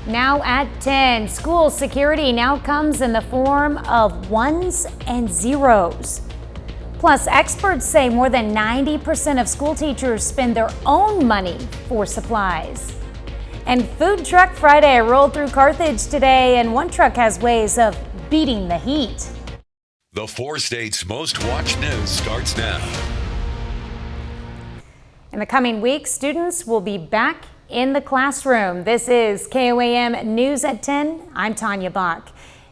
Now at 10, school security now comes in the form of ones and zeros. Plus, experts say more than 90% of school teachers spend their own money for supplies. And Food Truck Friday rolled through Carthage today, and one truck has ways of beating the heat. The 4 states' most watched news starts now. In the coming weeks, students will be back in the classroom. This is KOAM News at 10. I'm Tanya Bach.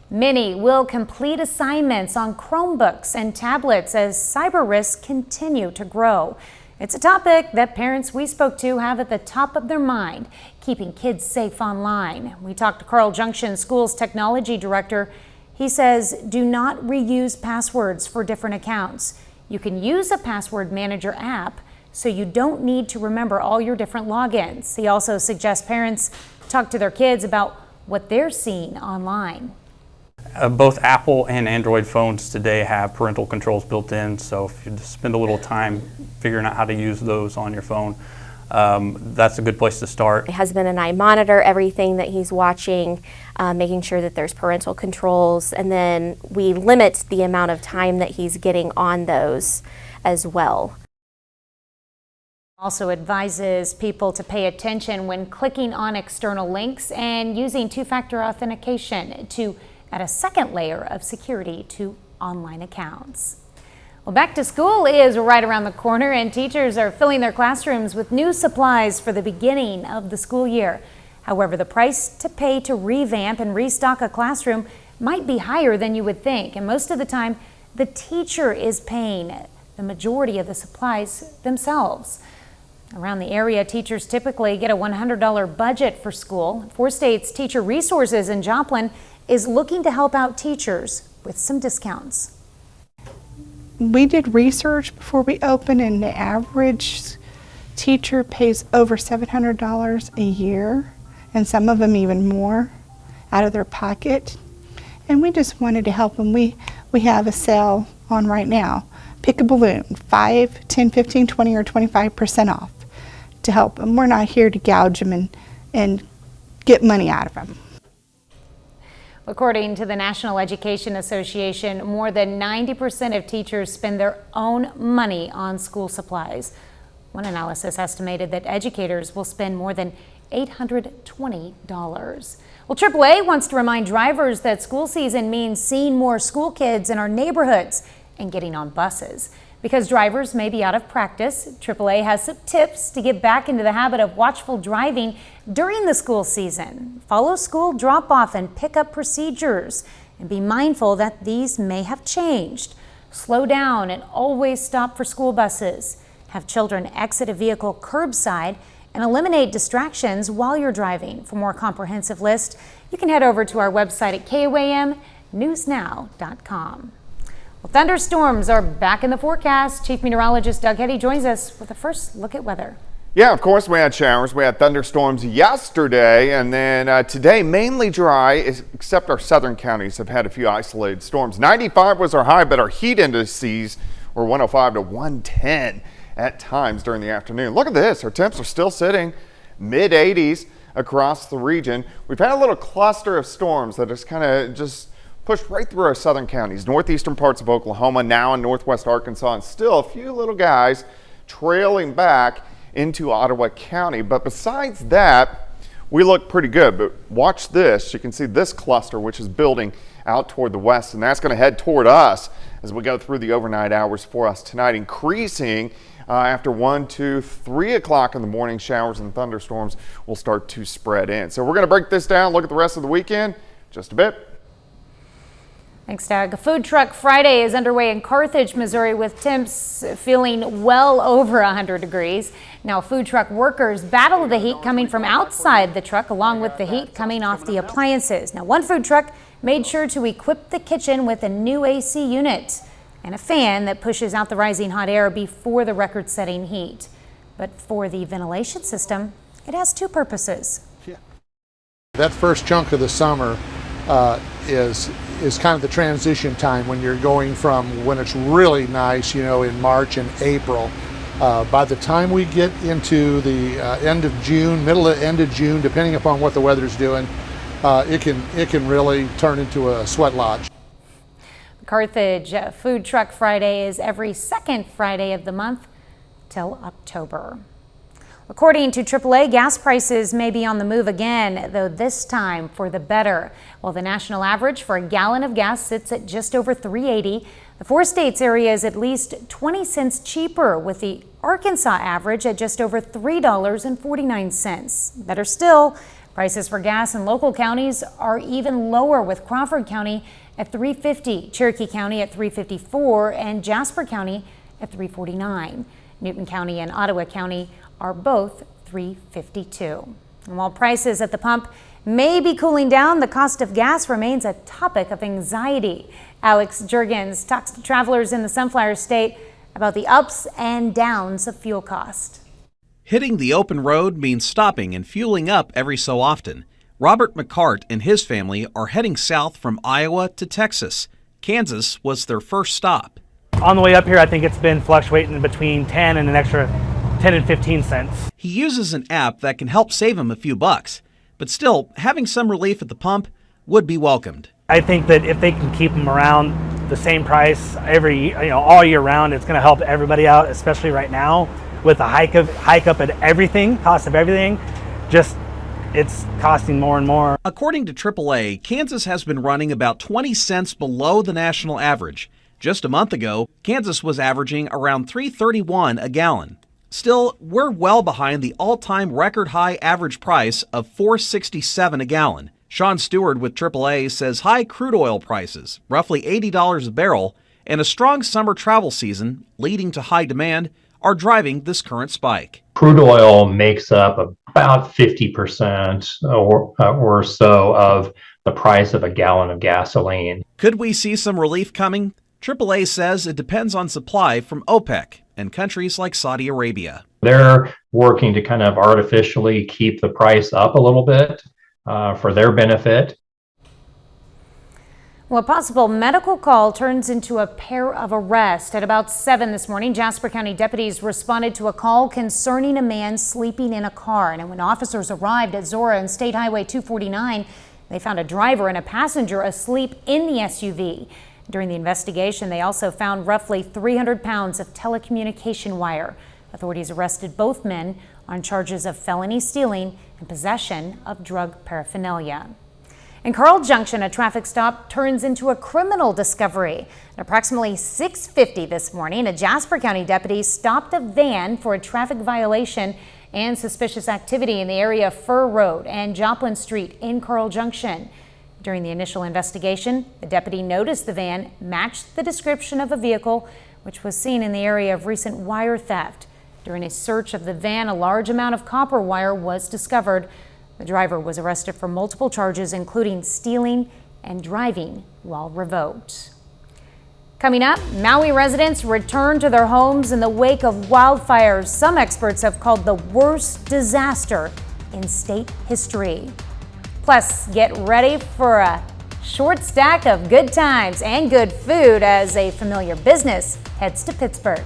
Many will complete assignments on Chromebooks and tablets as cyber risks continue to grow. It's a topic that parents we spoke to have at the top of their mind, keeping kids safe online. We talked to Carl Junction School's technology director. He says do not reuse passwords for different accounts. You can use a password manager app, so you don't need to remember all your different logins. He also suggests parents talk to their kids about what they're seeing online. Both Apple and Android phones today have parental controls built in, so if you just spend a little time figuring out how to use those on your phone, that's a good place to start. My husband and I monitor everything that he's watching, making sure that there's parental controls, and then we limit the amount of time that he's getting on those as well. Also advises people to pay attention when clicking on external links and using two-factor authentication to add a second layer of security to online accounts. Well, back to school is right around the corner, and teachers are filling their classrooms with new supplies for the beginning of the school year. However, the price to pay to revamp and restock a classroom might be higher than you would think, and most of the time the teacher is paying the majority of the supplies themselves. Around the area, teachers typically get a $100 budget for school. 4 States Teacher Resources in Joplin is looking to help out teachers with some discounts. We did research before we opened, and the average teacher pays over $700 a year, and some of them even more out of their pocket. And we just wanted to help them. We have a sale on right now. Pick a balloon, 5, 10, 15, 20, or 25% off to help them. We're not here to gouge them and get money out of them. According to the National Education Association, more than 90% of teachers spend their own money on school supplies. One analysis estimated that educators will spend more than $820. Well, AAA wants to remind drivers that school season means seeing more school kids in our neighborhoods and getting on buses. Because drivers may be out of practice, AAA has some tips to get back into the habit of watchful driving during the school season. Follow school drop-off and pick-up procedures, and be mindful that these may have changed. Slow down and always stop for school buses. Have children exit a vehicle curbside and eliminate distractions while you're driving. For more comprehensive list, you can head over to our website at KOAMnewsnow.com. Well, thunderstorms are back in the forecast. Chief Meteorologist Doug Heddy joins us with a first look at weather. Yeah, of course we had showers. We had thunderstorms yesterday, and then today mainly dry, except our southern counties have had a few isolated storms. 95 was our high, but our heat indices were 105 to 110 at times during the afternoon. Look at this. Our temps are still sitting mid-80s across the region. We've had a little cluster of storms that has kind of just pushed right through our southern counties, northeastern parts of Oklahoma, now in northwest Arkansas, and still a few little guys trailing back into Ottawa County. But besides that, we look pretty good. But watch this. You can see this cluster, which is building out toward the west, and that's going to head toward us as we go through the overnight hours for us tonight, increasing after 1, 2, 3 o'clock in the morning. Showers and thunderstorms will start to spread in. So we're going to break this down, look at the rest of the weekend just a bit. Thanks, Doug. Food Truck Friday is underway in Carthage, Missouri, with temps feeling well over 100 degrees. Now, food truck workers battle the heat coming from outside the truck, along with the heat coming off the appliances. Now, one food truck made sure to equip the kitchen with a new AC unit and a fan that pushes out the rising hot air before the record-setting heat. But for the ventilation system, it has 2 purposes. Yeah. That first chunk of the summer is kind of the transition time when you're going from when it's really nice, you know, in March and April, By the time we get into the end of June, middle to end of June, depending upon what the weather's doing, it can really turn into a sweat lodge. Carthage Food Truck Friday is every second Friday of the month till October. According to AAA, gas prices may be on the move again, though this time for the better. While the national average for a gallon of gas sits at just over $3.80, the four states area is at least 20 cents cheaper, with the Arkansas average at just over $3.49. Better still, prices for gas in local counties are even lower, with Crawford County at $3.50, Cherokee County at $3.54, and Jasper County at $3.49. Newton County and Ottawa County are both $3.52. And while prices at the pump may be cooling down, the cost of gas remains a topic of anxiety. Alex Juergens talks to travelers in the Sunflower State about the ups and downs of fuel cost. Hitting the open road means stopping and fueling up every so often. Robert McCart and his family are heading south from Iowa to Texas. Kansas was their first stop. On the way up here, I think it's been fluctuating between 10 and an extra 10 and 15 cents. He uses an app that can help save him a few bucks, but still, having some relief at the pump would be welcomed. I think that if they can keep them around the same price all year round, it's going to help everybody out, especially right now with the hike up at everything, cost of everything. Just it's costing more and more. According to AAA, Kansas has been running about 20 cents below the national average. Just a month ago, Kansas was averaging around $3.31 a gallon. Still, we're well behind the all-time record high average price of $4.67 a gallon. Sean Stewart with AAA says high crude oil prices, roughly $80 a barrel, and a strong summer travel season leading to high demand are driving this current spike. Crude oil makes up about 50% or so of the price of a gallon of gasoline. Could we see some relief coming? AAA says it depends on supply from OPEC and countries like Saudi Arabia. They're working to kind of artificially keep the price up a little bit for their benefit. Well, a possible medical call turns into a pair of arrests. At about 7 this morning, Jasper County deputies responded to a call concerning a man sleeping in a car. And when officers arrived at Zora and State Highway 249, they found a driver and a passenger asleep in the SUV. During the investigation, they also found roughly 300 pounds of telecommunication wire. Authorities arrested both men on charges of felony stealing and possession of drug paraphernalia. In Carl Junction, a traffic stop turns into a criminal discovery. At approximately 6:50 this morning, a Jasper County deputy stopped a van for a traffic violation and suspicious activity in the area of Fur Road and Joplin Street in Carl Junction. During the initial investigation, the deputy noticed the van matched the description of a vehicle which was seen in the area of recent wire theft. During a search of the van, a large amount of copper wire was discovered. The driver was arrested for multiple charges, including stealing and driving while revoked. Coming up, Maui residents return to their homes in the wake of wildfires some experts have called the worst disaster in state history. Plus, get ready for a short stack of good times and good food as a familiar business heads to Pittsburgh.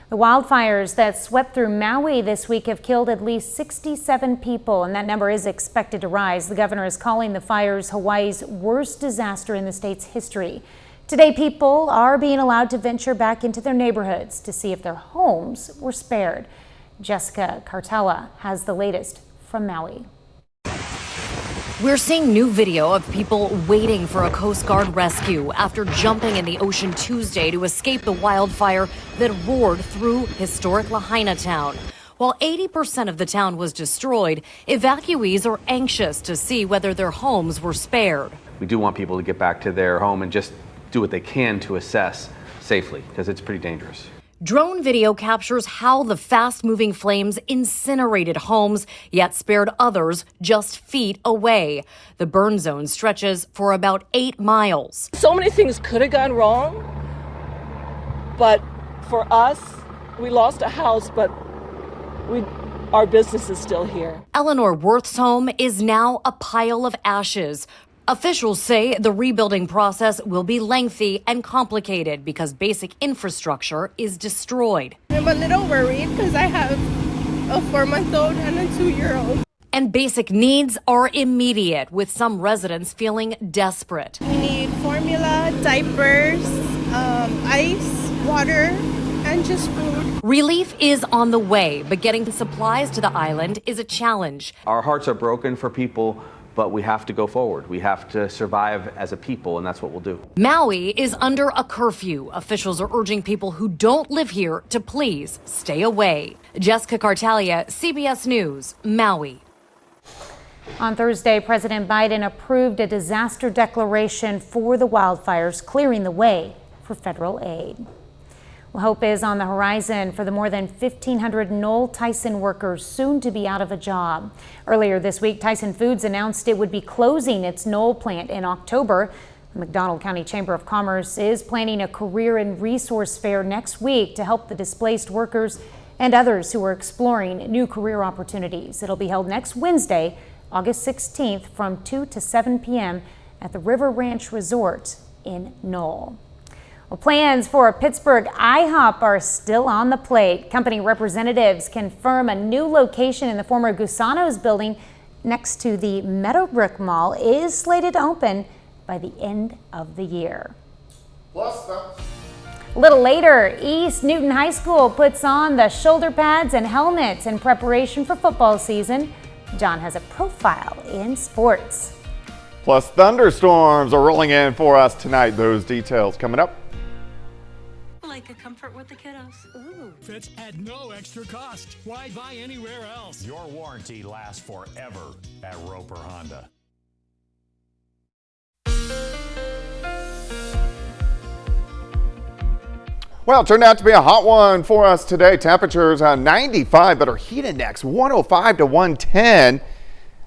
The wildfires that swept through Maui this week have killed at least 67 people, and that number is expected to rise. The governor is calling the fires Hawaii's worst disaster in the state's history. Today, people are being allowed to venture back into their neighborhoods to see if their homes were spared. Jessica Cartella has the latest from Maui. We're seeing new video of people waiting for a Coast Guard rescue after jumping in the ocean Tuesday to escape the wildfire that roared through historic Lahaina town. While 80% of the town was destroyed, evacuees are anxious to see whether their homes were spared. We do want people to get back to their home and just do what they can to assess safely, because it's pretty dangerous. Drone video captures how the fast-moving flames incinerated homes, yet spared others just feet away. The burn zone stretches for about 8 miles. So many things could have gone wrong, but for us, we lost a house, but our business is still here. Eleanor Worth's home is now a pile of ashes. Officials say the rebuilding process will be lengthy and complicated because basic infrastructure is destroyed. I'm a little worried because I have a 4-month-old and a 2-year-old. And basic needs are immediate, with some residents feeling desperate. We need formula, diapers, ice, water, and just food. Relief is on the way, but getting supplies to the island is a challenge. Our hearts are broken for people, but we have to go forward. We have to survive as a people, and that's what we'll do. Maui is under a curfew. Officials are urging people who don't live here to please stay away. Jessica Cartalia, CBS News, Maui. On Thursday, President Biden approved a disaster declaration for the wildfires, clearing the way for federal aid. Well, hope is on the horizon for the more than 1,500 Knoll Tyson workers soon to be out of a job. Earlier this week, Tyson Foods announced it would be closing its Knoll plant in October. The McDonald County Chamber of Commerce is planning a career and resource fair next week to help the displaced workers and others who are exploring new career opportunities. It'll be held next Wednesday, August 16th from 2 to 7 p.m. at the River Ranch Resort in Knoll. Well, plans for a Pittsburgh IHOP are still on the plate. Company representatives confirm a new location in the former Gusano's building next to the Meadowbrook Mall is slated to open by the end of the year. A little later, East Newton High School puts on the shoulder pads and helmets in preparation for football season. John has a profile in sports. Plus, thunderstorms are rolling in for us tonight. Those details coming up. Like a comfort with the kiddos. Ooh. Fits at no extra cost. Why buy anywhere else? Your warranty lasts forever at Roper Honda. Well, it turned out to be a hot one for us today. Temperatures 95, but our heat index 105 to 110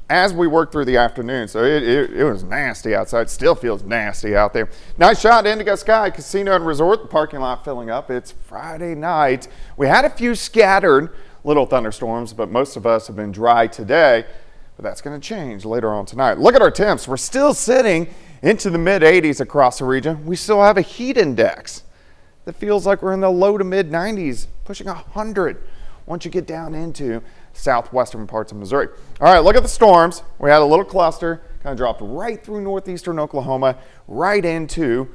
as we work through the afternoon. So it was nasty outside. Still feels nasty out there. Nice shot, Indigo Sky Casino and Resort. The parking lot filling up. It's Friday night. We had a few scattered little thunderstorms, but most of us have been dry today. But that's going to change later on tonight. Look at our temps. We're still sitting into the mid 80s across the region. We still have a heat index that feels like we're in the low to mid 90s, pushing 100 once you get down into southwestern parts of Missouri. All right, look at the storms. We had a little cluster, kind of dropped right through northeastern Oklahoma, right into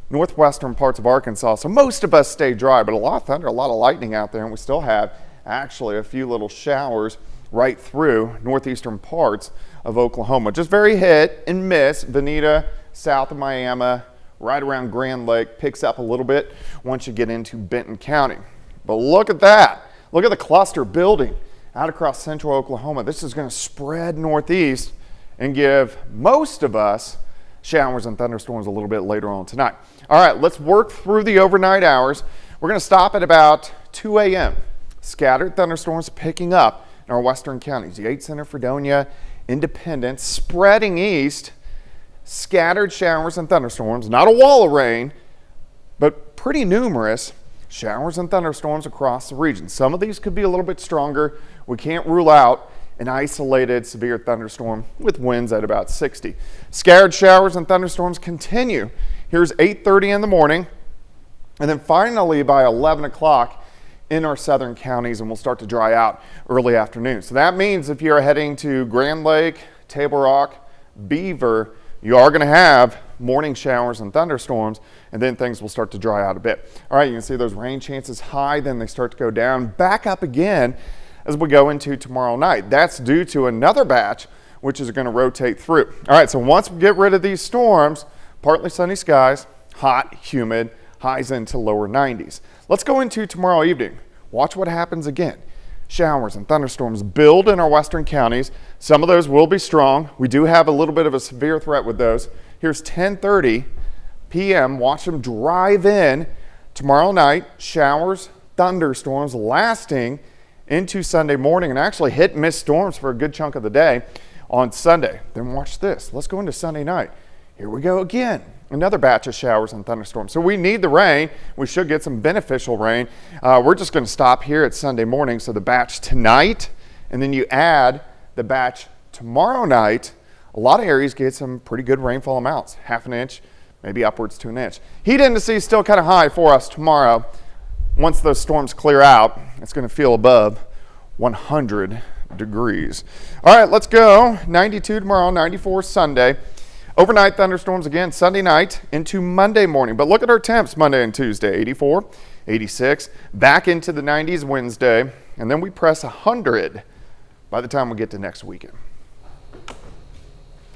northwestern parts of Arkansas. So most of us stayed dry, but a lot of thunder, a lot of lightning out there, and we still have actually a few little showers right through northeastern parts of Oklahoma. Just very hit and miss. Veneta, south of Miami, right around Grand Lake, picks up a little bit once you get into Benton County. But look at that. Look at the cluster building out across central Oklahoma. This is going to spread northeast and give most of us showers and thunderstorms a little bit later on tonight. All right, let's work through the overnight hours. We're going to stop at about 2 a.m. Scattered thunderstorms picking up in our western counties. The Yates Center, Fredonia, Independence, spreading east. Scattered showers and thunderstorms, not a wall of rain, but pretty numerous showers and thunderstorms across the region. Some of these could be a little bit stronger. We can't rule out an isolated severe thunderstorm with winds at about 60. Scattered showers and thunderstorms continue. Here's 8:30 in the morning, and then finally by 11 o'clock in our southern counties, and we'll start to dry out early afternoon. So that means if you're heading to Grand Lake, Table Rock, Beaver, you are going to have morning showers and thunderstorms, and then things will start to dry out a bit. All right, you can see those rain chances high, then they start to go down, back up again as we go into tomorrow night. That's due to another batch, which is going to rotate through. All right, so once we get rid of these storms, partly sunny skies, hot, humid, highs into lower 90s. Let's go into tomorrow evening. Watch what happens again. Showers and thunderstorms build in our western counties. Some of those will be strong. We do have a little bit of a severe threat with those. Here's 10:30 p.m. Watch them drive in tomorrow night. Showers, thunderstorms lasting into Sunday morning, and actually hit and miss storms for a good chunk of the day on Sunday. Then watch this. Let's go into Sunday night. Here we go again. Another batch of showers and thunderstorms. So we need the rain. We should get some beneficial rain. We're just going to stop here at Sunday morning. So the batch tonight and then you add the batch tomorrow night, a lot of areas get some pretty good rainfall amounts, half an inch, maybe upwards to an inch. Heat indices still kind of high for us tomorrow. Once those storms clear out, it's going to feel above 100 degrees. All right, let's go. 92 tomorrow, 94 Sunday. Overnight thunderstorms again Sunday night into Monday morning. But look at our temps Monday and Tuesday, 84, 86, back into the 90s Wednesday, and then we press 100 by the time we get to next weekend.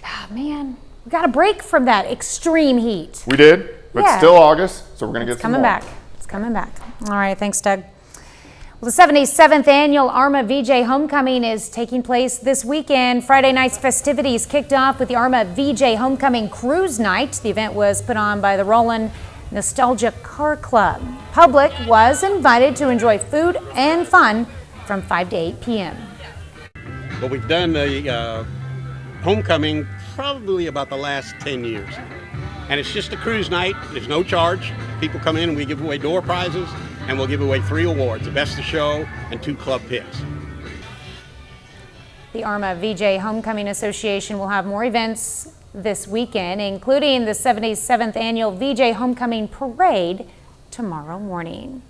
Ah, man, we got a break from that extreme heat. We did, but Yeah. still August, so we're going to get some Coming more. back. It's coming back. All right, thanks, Doug. Well, the 77th annual ARMA VJ Homecoming is taking place this weekend. Friday night's festivities kicked off with the ARMA VJ Homecoming Cruise Night. The event was put on by the Roland Nostalgia Car Club. Public was invited to enjoy food and fun from 5 to 8 p.m. But we've done the homecoming probably about the last 10 years. And it's just a cruise night. There's no charge. People come in and we give away door prizes, and we'll give away 3 awards, the best of show and 2 club picks. The ARMA VJ Homecoming Association will have more events this weekend, including the 77th annual VJ Homecoming Parade tomorrow morning.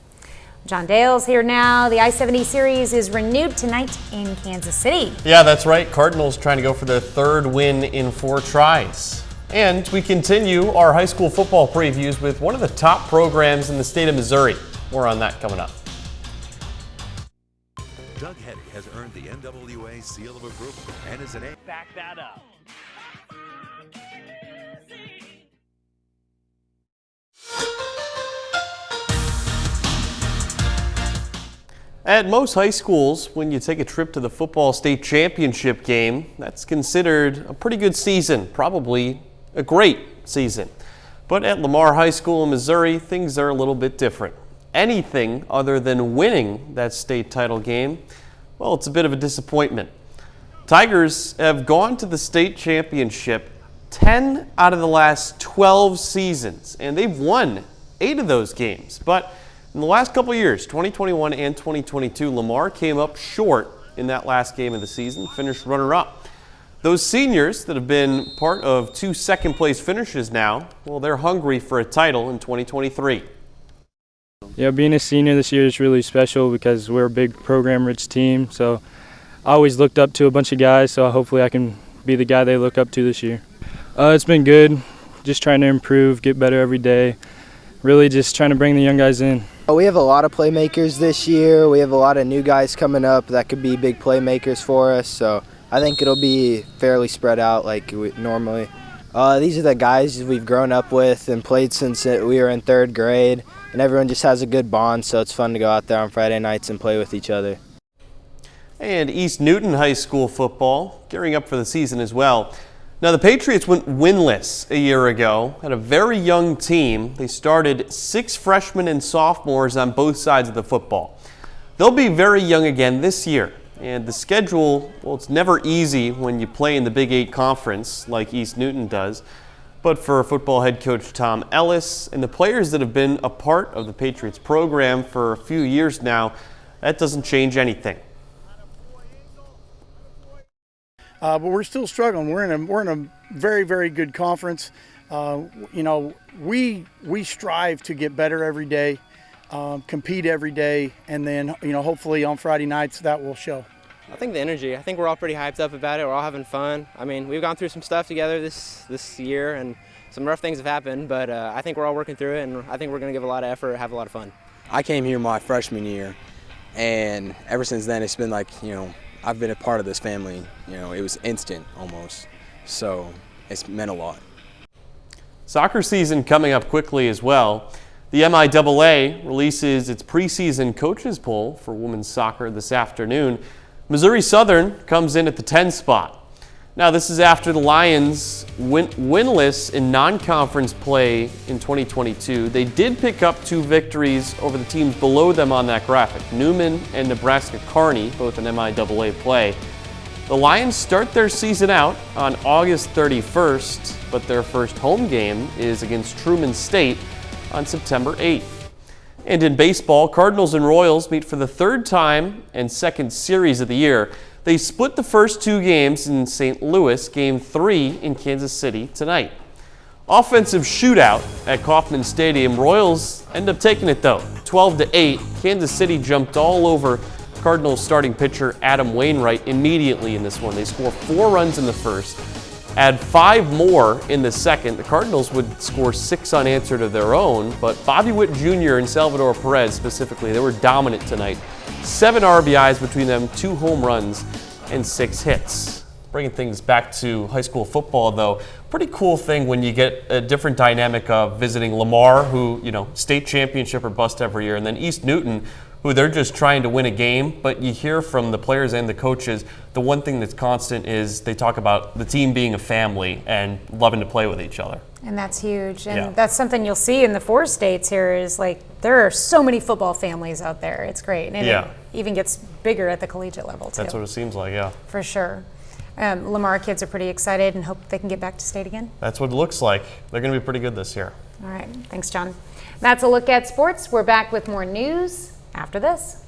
John Dale's here now. The I-70 series is renewed tonight in Kansas City. Yeah, that's right. Cardinals trying to go for their 3rd win in 4 tries. And we continue our high school football previews with one of the top programs in the state of Missouri. More on that coming up. Doug Hetty has earned the NWA seal of approval and is an A. Back that up. At most high schools, when you take a trip to the football state championship game, that's considered a pretty good season, probably a great season. But at Lamar High School in Missouri, things are a little bit different. Anything other than winning that state title game, well, it's a bit of a disappointment. Tigers have gone to the state championship 10 out of the last 12 seasons, and they've won 8 of those games. But in the last couple of years, 2021 and 2022, Lamar came up short in that last game of the season, finished runner-up. Those seniors that have been part of 2 second-place finishes now, well, they're hungry for a title in 2023. Yeah, being a senior this year is really special because we're a big program-rich team. So I always looked up to a bunch of guys, so hopefully I can be the guy they look up to this year. It's been good, just trying to improve, get better every day, really just trying to bring the young guys in. We have a lot of playmakers this year. We have a lot of new guys coming up that could be big playmakers for us, so I think it'll be fairly spread out like normally. These are the guys we've grown up with and played since we were in 3rd grade, and everyone just has a good bond, so it's fun to go out there on Friday nights and play with each other. And East Newton High School football gearing up for the season as well. Now, the Patriots went winless a year ago, had a very young team. They started 6 freshmen and sophomores on both sides of the football. They'll be very young again this year. And the schedule, well, it's never easy when you play in the Big 8 conference like East Newton does. But for football head coach Tom Ellis and the players that have been a part of the Patriots program for a few years now, that doesn't change anything. But we're still struggling. We're in a very, very good conference. You know, we strive to get better every day, compete every day, and then, you know, hopefully on Friday nights that will show. I think the energy. I think we're all pretty hyped up about it. We're all having fun. I mean, we've gone through some stuff together this year, and some rough things have happened, but I think we're all working through it, and I think we're going to give a lot of effort, have a lot of fun. I came here my freshman year, and ever since then it's been like, you know, I've been a part of this family. You know, it was instant almost, so it's meant a lot. Soccer season coming up quickly as well. The MIAA releases its preseason coaches poll for women's soccer this afternoon. Missouri Southern comes in at the 10 spot. Now, this is after the Lions went winless in non-conference play in 2022. They did pick up 2 victories over the teams below them on that graphic, Newman and Nebraska Kearney, both in MIAA play. The Lions start their season out on August 31st, but their first home game is against Truman State on September 8th. And in baseball, Cardinals and Royals meet for the 3rd time and 2nd series of the year. They split the first 2 games in St. Louis, Game 3 in Kansas City tonight. Offensive shootout at Kauffman Stadium. Royals end up taking it though, 12-8. Kansas City jumped all over Cardinals starting pitcher Adam Wainwright immediately in this one. They score 4 runs in the first, add 5 more in the second. The Cardinals would score 6 unanswered of their own, but Bobby Witt Jr. and Salvador Perez specifically, they were dominant tonight. 7 RBIs between them, 2 home runs, and 6 hits. Bringing things back to high school football though, pretty cool thing when you get a different dynamic of visiting Lamar, who, state championship or bust every year, and then East Newton, who they're just trying to win a game, but you hear from the players and the coaches, the one thing that's constant is they talk about the team being a family and loving to play with each other. And that's huge. And that's something you'll see in the 4 states here is like there are so many football families out there. It's great. And it even gets bigger at the collegiate level too. That's what it seems like, yeah. For sure. Lamar kids are pretty excited and hope they can get back to state again. That's what it looks like. They're going to be pretty good this year. All right. Thanks, John. That's a look at sports. We're back with more news after this.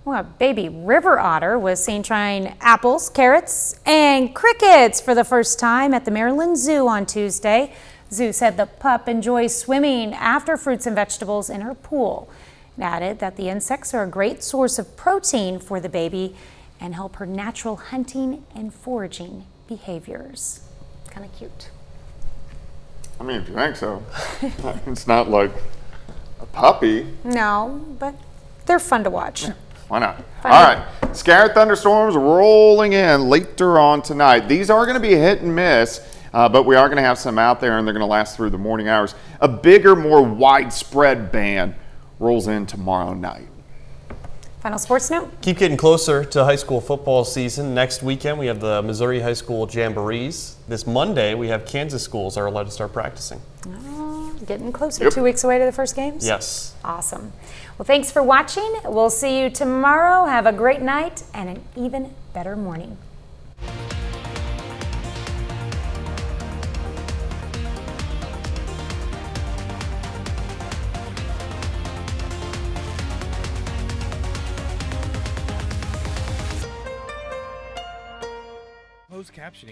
Well, a baby river otter was seen trying apples, carrots, and crickets for the first time at the Maryland Zoo on Tuesday. Zoo said the pup enjoys swimming after fruits and vegetables in her pool. It added that the insects are a great source of protein for the baby and help her natural hunting and foraging behaviors. Kind of cute. I mean, if you think so. It's not like a puppy. No, but they're fun to watch. Yeah, why not? All right, scattered thunderstorms rolling in later on tonight. These are going to be hit and miss, but we are going to have some out there, and they're going to last through the morning hours. A bigger, more widespread band rolls in tomorrow night. Final sports note? Keep getting closer to high school football season. Next weekend, we have the Missouri High School Jamborees. This Monday, we have Kansas schools are allowed to start practicing. Oh, getting closer. 2 weeks away to the first games? Yes. Awesome. Well, thanks for watching. We'll see you tomorrow. Have a great night and an even better morning. Closed captioning.